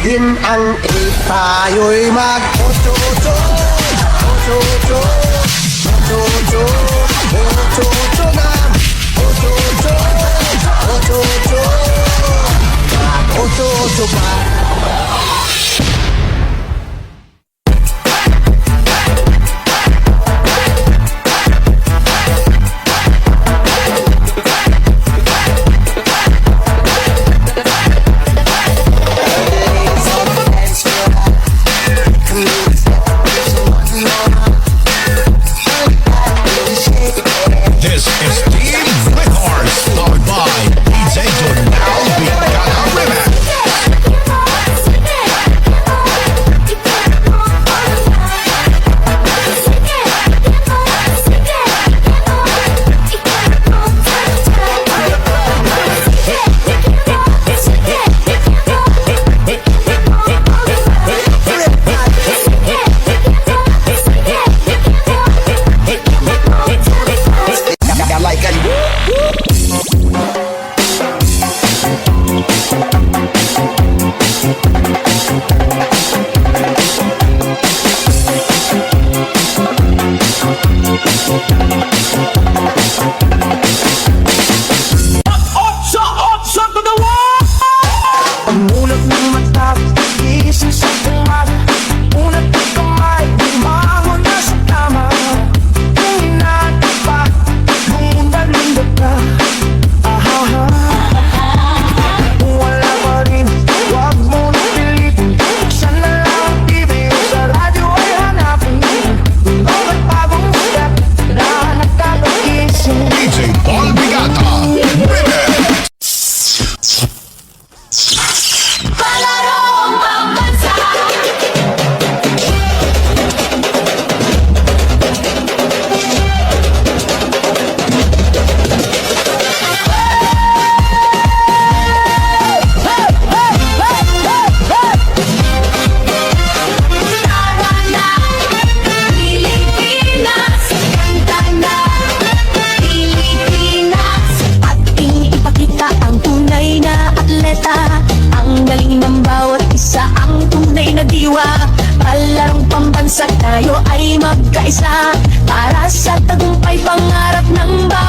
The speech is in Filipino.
Yun ang tayo'y mag-ocho-ocho, ocho-ocho, ocho-ocho, ocho-ocho na, ocho-ocho, ocho-ocho, mag-ocho-ocho pa. This is Team Records, powered by DJ Jornal Bigana Remix. Pagmulat ng mata, gising sa umaga, unat ng kamay, bumangon na sa tama. Kung inaanap pa, lumundad-lundad ka. Ahaha. Kung wala pa rin, huwag mo na pilitin. Buksan na lang ang TV o sa radyo ay hanapin. Bawat bagong step na nagkakagising. DJ Paul Bigata Remix. Ang galing ng bawat isa, ang tunay na diwa. Palarong pambansa, tayo ay magkaisa para sa tagumpay pangarap ng bawat